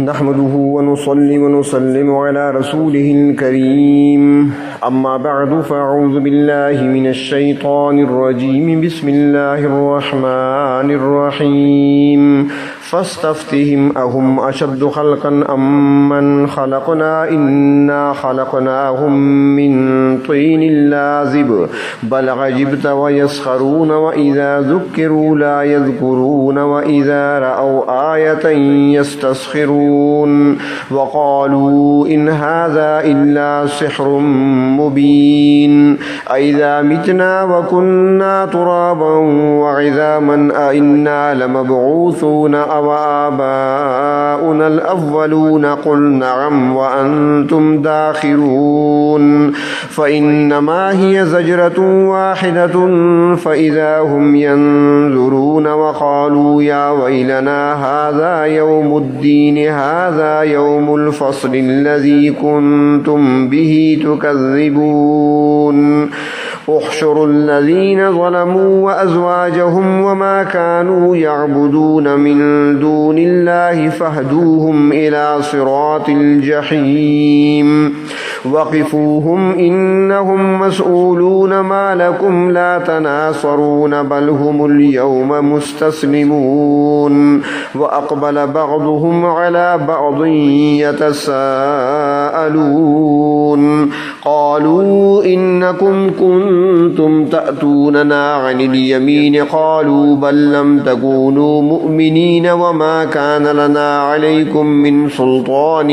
نحمده ونصلي ونسلم على رسوله الكريم أما بعد فأعوذ بالله من الشيطان الرجيم بسم الله الرحمن الرحيم فاستفتهم أهم أشد خلقا أم من خلقنا إنا خلقناهم من طين لازب بل عجبت ويسخرون وإذا ذكروا لا يذكرون وإذا رأوا آية يستسخرون وقالوا إن هذا إلا سحر مبين أإذا متنا وكنا ترابا وعظاما أإنا لمبعوثون أو آباؤنا الأولون قل نعم وأنتم داخرون فإنما هي زجرة واحدة فإذا هم ينظرون وقالوا يا ويلنا هذا يوم الدين هذا يوم الفصل الذي كنتم به تكذبون احشروا الذين ظلموا وأزواجهم وما كانوا يعبدون من دون الله فاهدوهم إلى صراط الجحيم وقفوهم إنهم مسؤولون ما لكم لا تناصرون بل هم اليوم مستسلمون وأقبل بعضهم على بعض يتساءلون قالوا إنكم كنتم تأتوننا عن اليمين قالوا بل لم تكونوا مؤمنين وما كان لنا عليكم من سلطان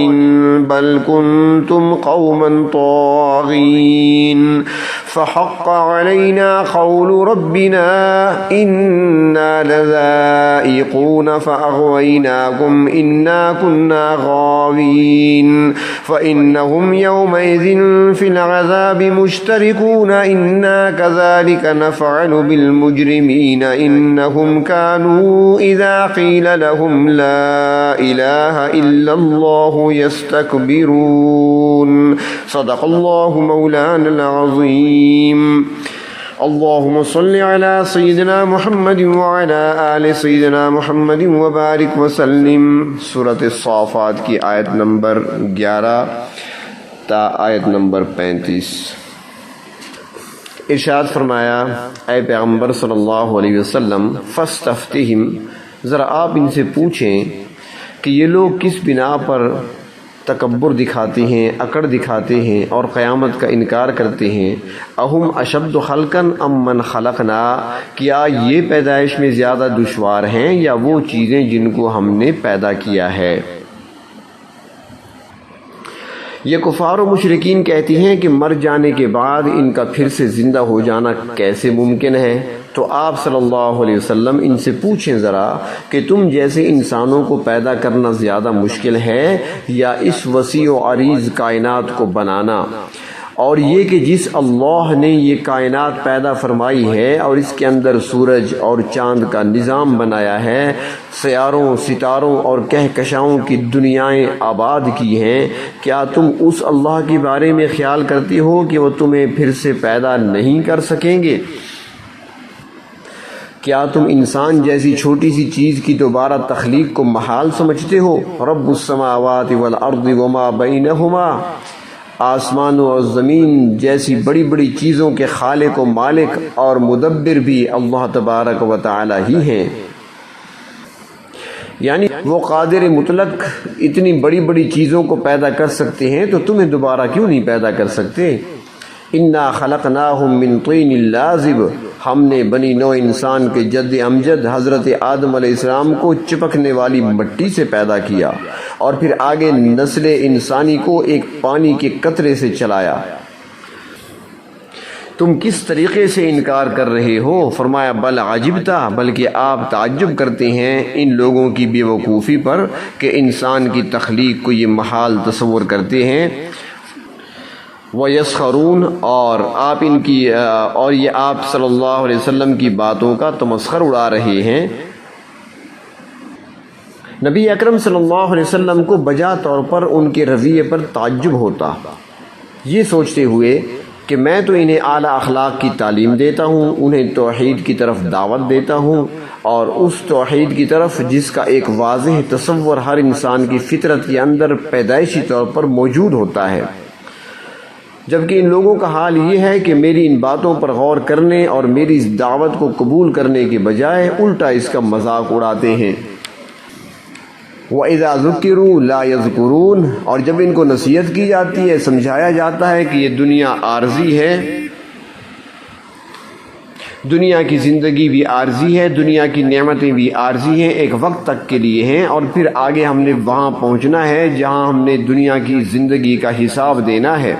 بل كنتم قوما طاغين فحق علينا قول ربنا إنا لذائقون فأغويناكم إنا كنا غاوين فإنهم يومئذ في العذاب مشتركون إنا كذلك نفعل بالمجرمين إنهم كانوا إذا قيل لهم لا إله إلا الله يستكبرون صدق الله مولانا العظيم اللهم صل على سيدنا محمد وعلى آل سيدنا محمد وبارك وسلم سورۃ الصافات کی آیت نمبر 11 تا آیت نمبر 35 ارشاد فرمایا اے پیغمبر صلی اللہ علیہ وسلم فاستفتہم ذرا آپ ان سے پوچھیں کہ یہ لوگ کس بنا پر تکبر دکھاتے ہیں، اکڑ دکھاتے ہیں اور قیامت کا انکار کرتے ہیں۔ اہم اشد خلقا ام من خلقنا، کیا یہ پیدائش میں زیادہ دشوار ہیں یا وہ چیزیں جن کو ہم نے پیدا کیا ہے؟ یہ کفار و مشرکین کہتی ہیں کہ مر جانے کے بعد ان کا پھر سے زندہ ہو جانا کیسے ممکن ہے؟ تو آپ صلی اللہ علیہ وسلم ان سے پوچھیں ذرا کہ تم جیسے انسانوں کو پیدا کرنا زیادہ مشکل ہے یا اس وسیع و عریض کائنات کو بنانا؟ اور یہ کہ جس اللہ نے یہ کائنات پیدا فرمائی ہے اور اس کے اندر سورج اور چاند کا نظام بنایا ہے، سیاروں، ستاروں اور کہکشاؤں کی دنیائیں آباد کی ہیں، کیا تم اس اللہ کے بارے میں خیال کرتے ہو کہ وہ تمہیں پھر سے پیدا نہیں کر سکیں گے؟ کیا تم انسان جیسی چھوٹی سی چیز کی دوبارہ تخلیق کو محال سمجھتے ہو؟ رب السماوات والارض وما بینہما، آسمانوں اور زمین جیسی بڑی بڑی چیزوں کے خالق و مالک اور مدبر بھی اللہ تبارک و تعالی ہی ہیں، یعنی وہ قادر مطلق اتنی بڑی بڑی چیزوں کو پیدا کر سکتے ہیں تو تمہیں دوبارہ کیوں نہیں پیدا کر سکتے؟ انا خلقناہم من طین لازب، ہم نے بنی نوع انسان کے جد امجد حضرت آدم علیہ السلام کو چپکنے والی مٹی سے پیدا کیا اور پھر آگے نسل انسانی کو ایک پانی کے قطرے سے چلایا۔ تم کس طریقے سے انکار کر رہے ہو؟ فرمایا بل عجبتا، بلکہ آپ تعجب کرتے ہیں ان لوگوں کی بے وقوفی پر کہ انسان کی تخلیق کو یہ محال تصور کرتے ہیں۔ وَيَسْخَرُونَ، اور یہ آپ صلی اللہ علیہ وسلم کی باتوں کا تمسخر اڑا رہے ہیں۔ نبی اکرم صلی اللہ علیہ وسلم کو بجا طور پر ان کے رویے پر تعجب ہوتا، یہ سوچتے ہوئے کہ میں تو انہیں اعلیٰ اخلاق کی تعلیم دیتا ہوں، انہیں توحید کی طرف دعوت دیتا ہوں، اور اس توحید کی طرف جس کا ایک واضح تصور ہر انسان کی فطرت کے اندر پیدائشی طور پر موجود ہوتا ہے، جبکہ ان لوگوں کا حال یہ ہے کہ میری ان باتوں پر غور کرنے اور میری اس دعوت کو قبول کرنے کے بجائے الٹا اس کا مذاق اڑاتے ہیں۔ وَإِذَا ذُكِّرُوا لَا يَذْكُرُونَ، اور جب ان کو نصیحت کی جاتی ہے، سمجھایا جاتا ہے کہ یہ دنیا عارضی ہے، دنیا کی زندگی بھی عارضی ہے، دنیا کی نعمتیں بھی عارضی ہیں، ایک وقت تک کے لیے ہیں، اور پھر آگے ہم نے وہاں پہنچنا ہے جہاں ہم نے دنیا کی زندگی کا حساب دینا ہے۔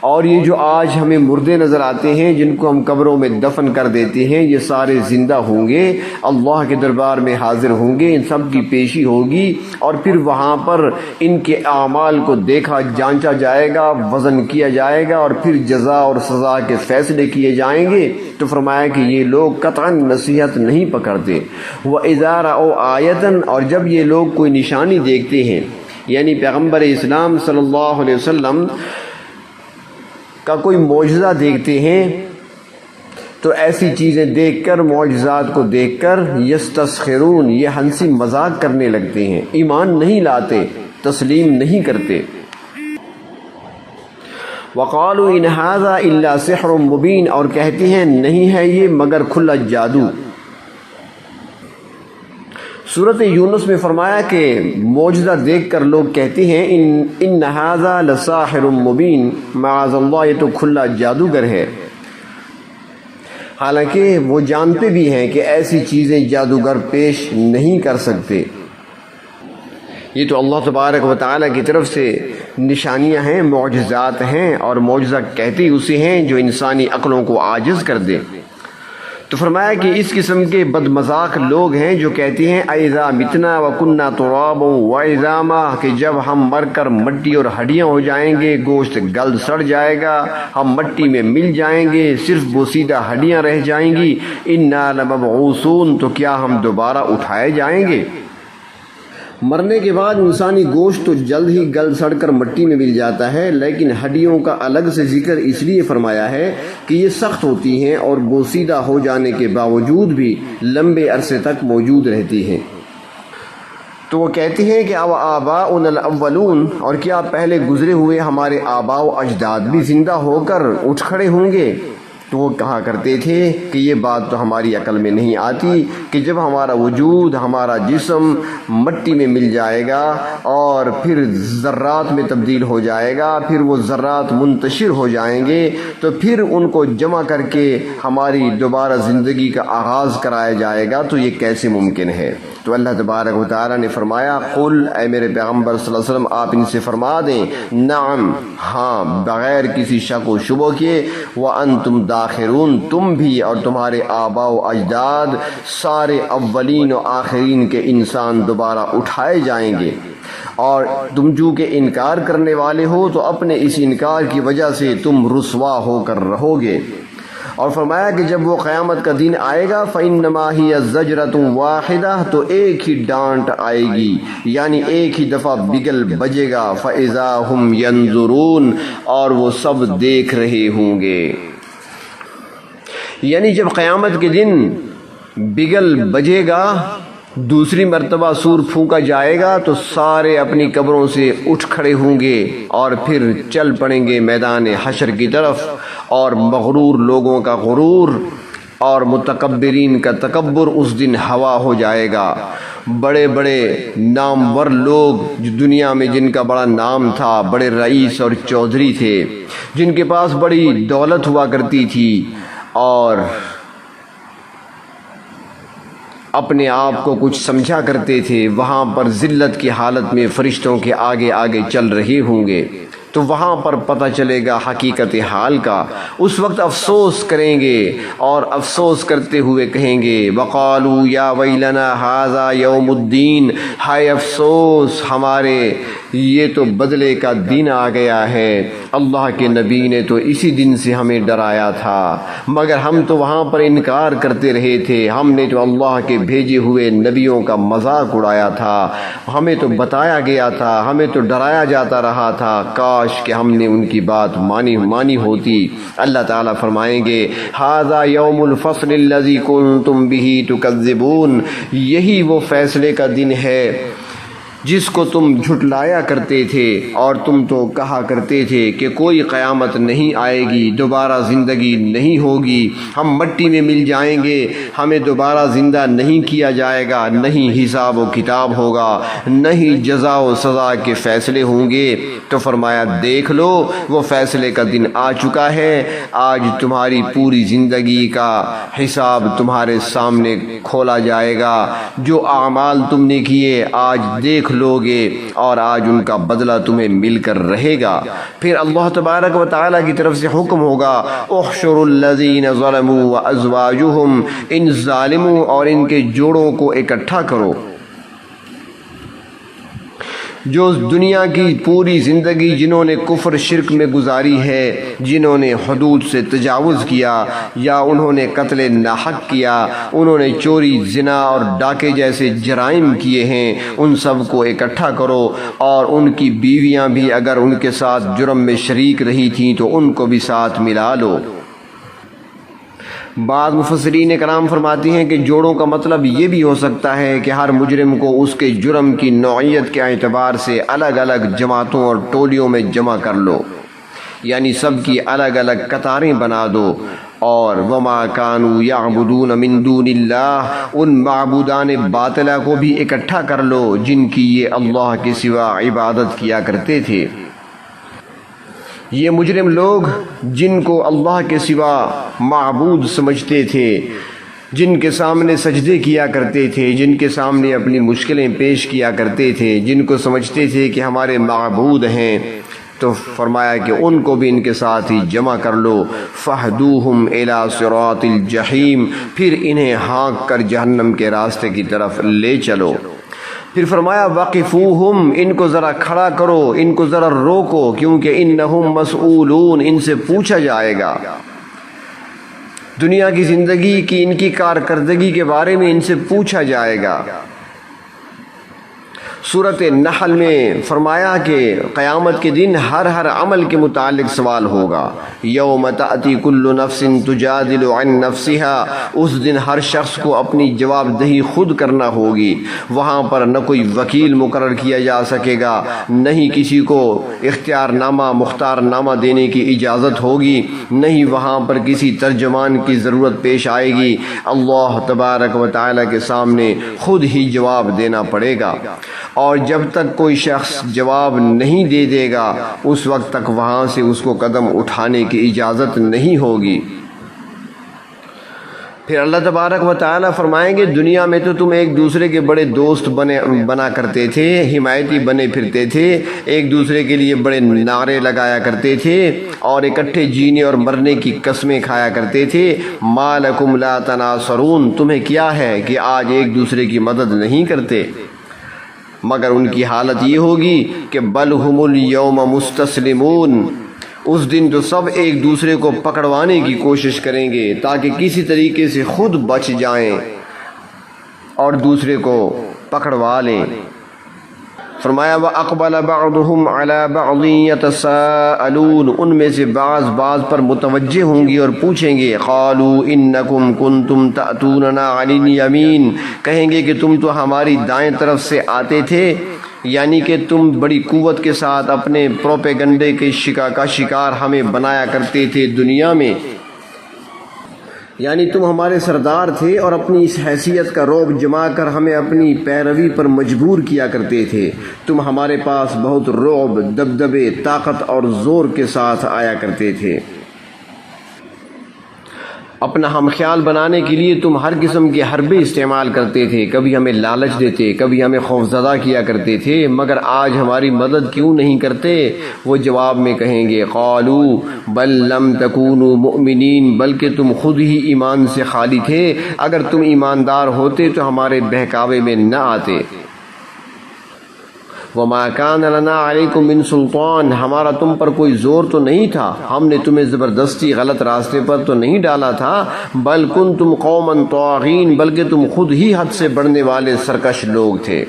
اور یہ جو آج ہمیں مردے نظر آتے ہیں جن کو ہم قبروں میں دفن کر دیتے ہیں، یہ سارے زندہ ہوں گے، اللہ کے دربار میں حاضر ہوں گے، ان سب کی پیشی ہوگی، اور پھر وہاں پر ان کے اعمال کو دیکھا جانچا جائے گا، وزن کیا جائے گا، اور پھر جزا اور سزا کے فیصلے کیے جائیں گے۔ تو فرمایا کہ یہ لوگ قطعاً نصیحت نہیں پکڑتے۔ وَإِذَا رَأَوْا آیَةً، اور جب یہ لوگ کوئی نشانی دیکھتے ہیں، یعنی پیغمبر اسلام صلی اللہ علیہ وسلم کا کوئی معجزہ دیکھتے ہیں، تو ایسی چیزیں دیکھ کر، معجزات کو دیکھ کر، یستسخرون، یہ ہنسی مذاق کرنے لگتے ہیں، ایمان نہیں لاتے، تسلیم نہیں کرتے۔ وقالوا ان هذا الا سحر مبین، اور کہتے ہیں نہیں ہے یہ مگر کھلا جادو۔ سورۃ یونس میں فرمایا کہ معجزہ دیکھ کر لوگ کہتے ہیں ان هذا لساحر مبین، معاذ اللہ یہ تو کھلا جادوگر ہے، حالانکہ وہ جانتے بھی ہیں کہ ایسی چیزیں جادوگر پیش نہیں کر سکتے۔ یہ تو اللہ تبارک و تعالیٰ کی طرف سے نشانیاں ہیں، معجزات ہیں، اور معجزہ کہتے اسے ہیں جو انسانی عقلوں کو عاجز کر دے۔ تو فرمایا کہ اس قسم کے بد مذاق لوگ ہیں جو کہتے ہیں اَإِذَا مِتْنَا وَكُنَّا تُرَابًا وَعِظَامًا، کہ جب ہم مر کر مٹی اور ہڈیاں ہو جائیں گے، گوشت گل سڑ جائے گا، ہم مٹی میں مل جائیں گے، صرف بوسیدہ ہڈیاں رہ جائیں گی، اِنَّا لَمَبْعُوثُونَ، تو کیا ہم دوبارہ اٹھائے جائیں گے؟ مرنے کے بعد انسانی گوشت تو جلد ہی گل سڑ کر مٹی میں مل جاتا ہے، لیکن ہڈیوں کا الگ سے ذکر اس لیے فرمایا ہے کہ یہ سخت ہوتی ہیں اور بوسیدہ ہو جانے کے باوجود بھی لمبے عرصے تک موجود رہتی ہیں۔ تو وہ کہتے ہیں کہ آباؤنا الاولون، اور کیا پہلے گزرے ہوئے ہمارے آباء و اجداد بھی زندہ ہو کر اٹھ کھڑے ہوں گے؟ تو وہ کہا کرتے تھے کہ یہ بات تو ہماری عقل میں نہیں آتی کہ جب ہمارا وجود، ہمارا جسم مٹی میں مل جائے گا اور پھر ذرات میں تبدیل ہو جائے گا، پھر وہ ذرات منتشر ہو جائیں گے، تو پھر ان کو جمع کر کے ہماری دوبارہ زندگی کا آغاز کرایا جائے گا، تو یہ کیسے ممکن ہے؟ تو اللہ تبارک و تعالیٰ نے فرمایا قل، اے میرے پیغمبر صلی اللہ علیہ وسلم آپ ان سے فرما دیں نعم، ہاں، بغیر کسی شک و شبہ کے، وانتم داخرون، تم بھی اور تمہارے آباء و اجداد سارے اولین و آخرین کے انسان دوبارہ اٹھائے جائیں گے، اور تم چونکہ انکار کرنے والے ہو تو اپنے اس انکار کی وجہ سے تم رسوا ہو کر رہو گے۔ اور فرمایا کہ جب وہ قیامت کا دن آئے گا فَإِنَّمَا هِيَ زَجْرَةٌ وَاحِدَةٌ، تو ایک ہی ڈانٹ آئے گی، یعنی ایک ہی دفعہ بگل بجے گا، فَإِذَا هُمْ يَنظُرُونَ، اور وہ سب دیکھ رہے ہوں گے۔ یعنی جب قیامت کے دن بگل بجے گا، دوسری مرتبہ سور پھونکا جائے گا، تو سارے اپنی قبروں سے اٹھ کھڑے ہوں گے اور پھر چل پڑیں گے میدان حشر کی طرف، اور مغرور لوگوں کا غرور اور متکبرین کا تکبر اس دن ہوا ہو جائے گا۔ بڑے بڑے نامور لوگ جو دنیا میں جن کا بڑا نام تھا، بڑے رئیس اور چودھری تھے، جن کے پاس بڑی دولت ہوا کرتی تھی اور اپنے آپ کو کچھ سمجھا کرتے تھے، وہاں پر ذلت کی حالت میں فرشتوں کے آگے آگے چل رہے ہوں گے، تو وہاں پر پتہ چلے گا حقیقت حال کا۔ اس وقت افسوس کریں گے اور افسوس کرتے ہوئے کہیں گے وَقَالُوا يَا وَيْلَنَا هَذَا يَوْمُ الدِّينِ، ہائے افسوس ہمارے، یہ تو بدلے کا دن آ گیا ہے، اللہ کے نبی نے تو اسی دن سے ہمیں ڈرایا تھا، مگر ہم تو وہاں پر انکار کرتے رہے تھے، ہم نے تو اللہ کے بھیجے ہوئے نبیوں کا مذاق اڑایا تھا، ہمیں تو بتایا گیا تھا، ہمیں تو ڈرایا جاتا رہا تھا، کاش کاش کہ ہم نے ان کی بات مانی ہوتی۔ اللہ تعالیٰ فرمائیں گے ھذا یوم الفصل الذی کنتم بہ تکذبون، یہی وہ فیصلے کا دن ہے جس کو تم جھٹلایا کرتے تھے، اور تم تو کہا کرتے تھے کہ کوئی قیامت نہیں آئے گی، دوبارہ زندگی نہیں ہوگی، ہم مٹی میں مل جائیں گے، ہمیں دوبارہ زندہ نہیں کیا جائے گا، نہیں حساب و کتاب ہوگا، نہیں جزا و سزا کے فیصلے ہوں گے۔ تو فرمایا دیکھ لو وہ فیصلے کا دن آ چکا ہے، آج تمہاری پوری زندگی کا حساب تمہارے سامنے کھولا جائے گا، جو اعمال تم نے کیے آج دیکھ لوگے، اور آج ان کا بدلہ تمہیں مل کر رہے گا۔ پھر اللہ تبارک و تعالیٰ کی طرف سے حکم ہوگا احشروا الذین ظلموا وازواجہم، ان ظالموں اور ان کے جوڑوں کو اکٹھا کرو جو دنیا کی پوری زندگی جنہوں نے کفر شرک میں گزاری ہے، جنہوں نے حدود سے تجاوز کیا، یا انہوں نے قتل ناحق کیا، انہوں نے چوری، زنا اور ڈاکے جیسے جرائم کیے ہیں، ان سب کو اکٹھا کرو، اور ان کی بیویاں بھی اگر ان کے ساتھ جرم میں شریک رہی تھیں تو ان کو بھی ساتھ ملا لو۔ بعض مفسرین کرام فرماتی ہیں کہ جوڑوں کا مطلب یہ بھی ہو سکتا ہے کہ ہر مجرم کو اس کے جرم کی نوعیت کے اعتبار سے الگ الگ جماعتوں اور ٹولیوں میں جمع کر لو، یعنی سب کی الگ الگ قطاریں بنا دو، اور وما کانوا یعبدون من دون اللہ، ان معبودان باطلہ کو بھی اکٹھا کر لو جن کی یہ اللہ کے سوا عبادت کیا کرتے تھے۔ یہ مجرم لوگ جن کو اللہ کے سوا معبود سمجھتے تھے، جن کے سامنے سجدے کیا کرتے تھے، جن کے سامنے اپنی مشکلیں پیش کیا کرتے تھے، جن کو سمجھتے تھے کہ ہمارے معبود ہیں، تو فرمایا کہ ان کو بھی ان کے ساتھ ہی جمع کر لو۔ فَاهْدُوهُمْ إِلَى صِرَاطِ الْجَحِيمِ، پھر انہیں ہانک کر جہنم کے راستے کی طرف لے چلو۔ پھر فرمایا وَقِفُوهُمْ، ان کو ذرا کھڑا کرو، ان کو ذرا روکو، کیونکہ انہم مسئولون، ان سے پوچھا جائے گا۔ دنیا کی زندگی کی ان کی کارکردگی کے بارے میں ان سے پوچھا جائے گا۔ سورۃ النحل میں فرمایا کہ قیامت کے دن ہر عمل کے متعلق سوال ہوگا۔ یوم تأتی کل نفس تجادل عن نفسها، اس دن ہر شخص کو اپنی جواب دہی خود کرنا ہوگی۔ وہاں پر نہ کوئی وکیل مقرر کیا جا سکے گا، نہ ہی کسی کو اختیار نامہ مختار نامہ دینے کی اجازت ہوگی، نہ ہی وہاں پر کسی ترجمان کی ضرورت پیش آئے گی۔ اللہ تبارک و تعالیٰ کے سامنے خود ہی جواب دینا پڑے گا، اور جب تک کوئی شخص جواب نہیں دے دے گا اس وقت تک وہاں سے اس کو قدم اٹھانے کی اجازت نہیں ہوگی۔ پھر اللہ تبارک و تعالیٰ فرمائیں گے دنیا میں تو تم ایک دوسرے کے بڑے دوست بنا کرتے تھے، حمایتی بنے پھرتے تھے، ایک دوسرے کے لیے بڑے نعرے لگایا کرتے تھے، اور اکٹھے جینے اور مرنے کی قسمیں کھایا کرتے تھے۔ ما لکم لا تناصرون، تمہیں کیا ہے کہ آج ایک دوسرے کی مدد نہیں کرتے؟ مگر ان کی حالت یہ ہوگی کہ بل ہم الیوم مستسلمون، اس دن تو سب ایک دوسرے کو پکڑوانے کی کوشش کریں گے تاکہ کسی طریقے سے خود بچ جائیں اور دوسرے کو پکڑوا لیں۔ فرمایا وَأَقْبَلَ بَعْضُهُمْ عَلَى بَعْضٍ يَتَسَاءَلُونَ، ان میں سے بعض پر متوجہ ہوں گی اور پوچھیں گے قَالُوا إِنَّكُمْ كُنْتُمْ تَأْتُونَنَا عَنِ الْيَمِينِ، کہیں گے کہ تم تو ہماری دائیں طرف سے آتے تھے، یعنی کہ تم بڑی قوت کے ساتھ اپنے پروپیگنڈے کے شکار ہمیں بنایا کرتے تھے دنیا میں، یعنی تم ہمارے سردار تھے اور اپنی اس حیثیت کا رعب جما کر ہمیں اپنی پیروی پر مجبور کیا کرتے تھے۔ تم ہمارے پاس بہت رعب، دبدبے، طاقت اور زور کے ساتھ آیا کرتے تھے۔ اپنا ہم خیال بنانے کے لیے تم ہر قسم کے حربے استعمال کرتے تھے، کبھی ہمیں لالچ دیتے، کبھی ہمیں خوفزدہ کیا کرتے تھے، مگر آج ہماری مدد کیوں نہیں کرتے؟ وہ جواب میں کہیں گے قالوا بل لم تکونوا مؤمنین، بلکہ تم خود ہی ایمان سے خالی تھے، اگر تم ایماندار ہوتے تو ہمارے بہکاوے میں نہ آتے۔ وَمَا كَانَ لَنَا عَلَيْكُمْ مِنْ سُلْطَانٍ، ہمارا تم پر کوئی زور تو نہیں تھا، ہم نے تمہیں زبردستی غلط راستے پر تو نہیں ڈالا تھا، بل كُنْتُمْ قَوْمًا طَاغِينَ، بلکہ تم خود ہی حد سے بڑھنے والے سرکش لوگ تھے۔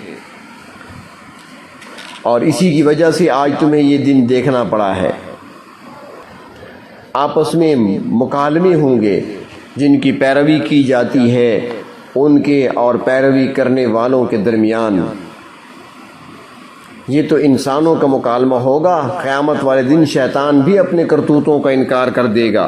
اور اسی کی وجہ سے آج تمہیں یہ دن دیکھنا پڑا ہے۔ آپس میں مکالمے ہوں گے جن کی پیروی کی جاتی ہے ان کے اور پیروی کرنے والوں کے درمیان۔ یہ تو انسانوں کا مکالمہ ہوگا، قیامت والے دن شیطان بھی اپنے کرتوتوں کا انکار کر دے گا۔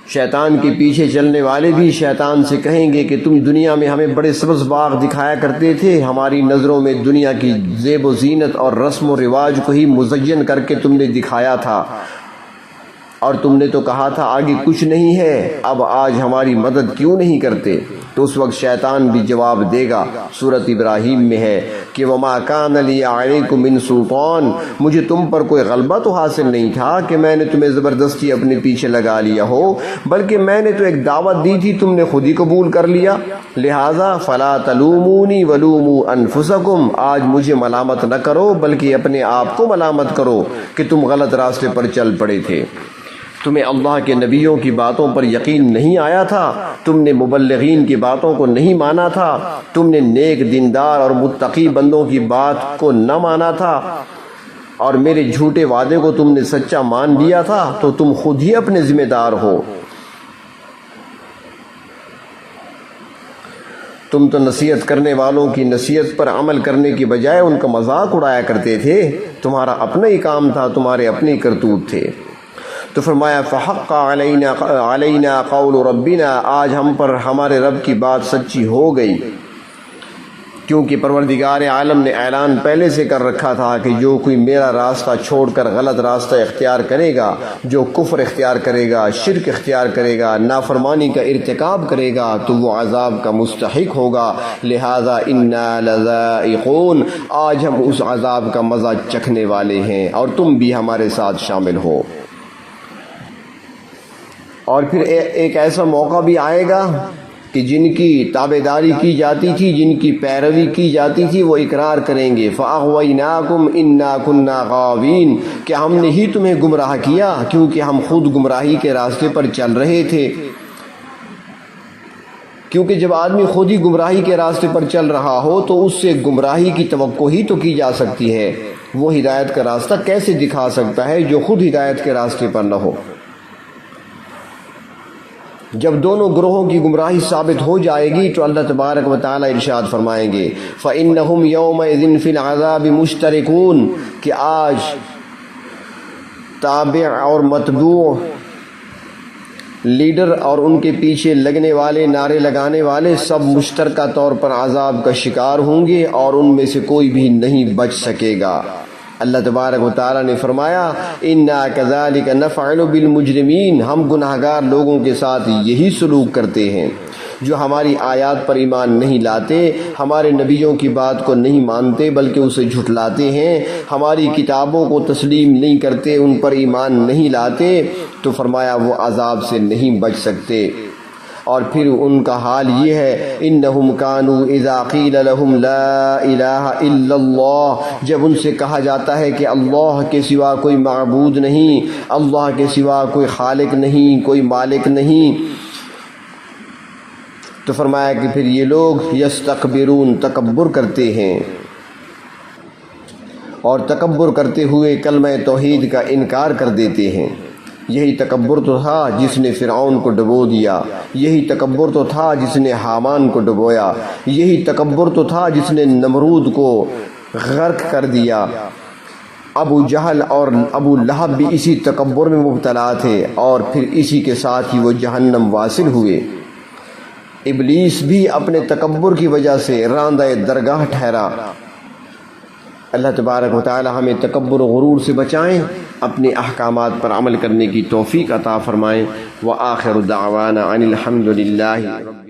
شیطان کے پیچھے چلنے والے بھی شیطان سے کہیں گے کہ تم دنیا میں ہمیں بڑے سبز باغ دکھایا کرتے تھے، ہماری نظروں میں دنیا کی زیب و زینت اور رسم و رواج کو ہی مزین کر کے تم نے دکھایا تھا، اور تم نے تو کہا تھا آگے کچھ نہیں ہے، اب آج ہماری مدد کیوں نہیں کرتے؟ تو اس وقت شیطان بھی جواب دے گا، سورۃ ابراہیم میں ہے کہ وَمَا كَانَ لِي عَلَيْكُم مِّن سُلْطَانٍ، مجھے تم پر کوئی غلبہ تو حاصل نہیں تھا کہ میں نے تمہیں زبردستی اپنے پیچھے لگا لیا ہو، بلکہ میں نے تو ایک دعوت دی تھی، تم نے خود ہی قبول کر لیا، لہٰذا فَلَا تَلُومُونِي وَلُومُوا أَنفُسَكُمْ، آج مجھے ملامت نہ کرو بلکہ اپنے آپ کو ملامت کرو کہ تم غلط راستے پر چل پڑے تھے۔ تمہیں اللہ کے نبیوں کی باتوں پر یقین نہیں آیا تھا، تم نے مبلغین کی باتوں کو نہیں مانا تھا، تم نے نیک دیندار اور متقی بندوں کی بات کو نہ مانا تھا، اور میرے جھوٹے وعدے کو تم نے سچا مان لیا تھا، تو تم خود ہی اپنے ذمہ دار ہو۔ تم تو نصیحت کرنے والوں کی نصیحت پر عمل کرنے کی بجائے ان کا مذاق اڑایا کرتے تھے، تمہارا اپنا ہی کام تھا، تمہارے اپنے کرتوت تھے۔ تو فرمایا فحق علینا قول ربنا، آج ہم پر ہمارے رب کی بات سچی ہو گئی، کیونکہ پروردگار عالم نے اعلان پہلے سے کر رکھا تھا کہ جو کوئی میرا راستہ چھوڑ کر غلط راستہ اختیار کرے گا، جو کفر اختیار کرے گا، شرک اختیار کرے گا، نافرمانی کا ارتکاب کرے گا، تو وہ عذاب کا مستحق ہوگا، لہذا انا لذائقون، آج ہم اس عذاب کا مزہ چکھنے والے ہیں اور تم بھی ہمارے ساتھ شامل ہو۔ اور پھر ایک ایسا موقع بھی آئے گا کہ جن کی تابعداری کی جاتی تھی، جن کی پیروی کی جاتی تھی، وہ اقرار کریں گے فَأَغْوَيْنَاكُمْ إِنَّا كُنَّا غَاوِينَ، کہ ہم نے ہی تمہیں گمراہ کیا کیونکہ ہم خود گمراہی کے راستے پر چل رہے تھے۔ کیونکہ جب آدمی خود ہی گمراہی کے راستے پر چل رہا ہو تو اس سے گمراہی کی توقع ہی تو کی جا سکتی ہے، وہ ہدایت کا راستہ کیسے دکھا سکتا ہے جو خود ہدایت کے راستے پر نہ ہو؟ جب دونوں گروہوں کی گمراہی ثابت ہو جائے گی تو اللہ تبارک و تعالی ارشاد فرمائیں گے فَإِنَّهُمْ يَوْمَئِذٍ فِي الْعَذَابِ مُشْتَرِكُونَ، کہ آج تابع اور متبوع، لیڈر اور ان کے پیچھے لگنے والے، نعرے لگانے والے، سب مشترکہ طور پر عذاب کا شکار ہوں گے اور ان میں سے کوئی بھی نہیں بچ سکے گا۔ اللہ تبارک و تعالیٰ نے فرمایا اِنَّا كَذَلِكَ نَفْعَلُ بِالْمُجْرِمِينَ، ہم گناہ گار لوگوں کے ساتھ یہی سلوک کرتے ہیں جو ہماری آیات پر ایمان نہیں لاتے، ہمارے نبیوں کی بات کو نہیں مانتے بلکہ اسے جھٹلاتے ہیں، ہماری کتابوں کو تسلیم نہیں کرتے، ان پر ایمان نہیں لاتے، تو فرمایا وہ عذاب سے نہیں بچ سکتے۔ اور پھر ان کا حال یہ ہے انہم کانوا اذا قیل لهم لا الہ الا اللہ، جب ان سے کہا جاتا ہے کہ اللہ کے سوا کوئی معبود نہیں، اللہ کے سوا کوئی خالق نہیں، کوئی مالک نہیں، تو فرمایا کہ پھر یہ لوگ یستکبرون، تکبر کرتے ہیں، اور تکبر کرتے ہوئے کلمہ توحید کا انکار کر دیتے ہیں۔ یہی تکبر تو تھا جس نے فرعون کو ڈبو دیا، یہی تکبر تو تھا جس نے حامان کو ڈبویا، یہی تکبر تو تھا جس نے نمرود کو غرق کر دیا۔ ابو جہل اور ابو لہب بھی اسی تکبر میں مبتلا تھے اور پھر اسی کے ساتھ ہی وہ جہنم واصل ہوئے۔ ابلیس بھی اپنے تکبر کی وجہ سے راندہ درگاہ ٹھہرا۔ اللہ تبارک و تعالی ہمیں تکبر و غرور سے بچائیں، اپنے احکامات پر عمل کرنے کی توفیق عطا فرمائیں۔ وآخر دعوانا ان الحمد للہ رب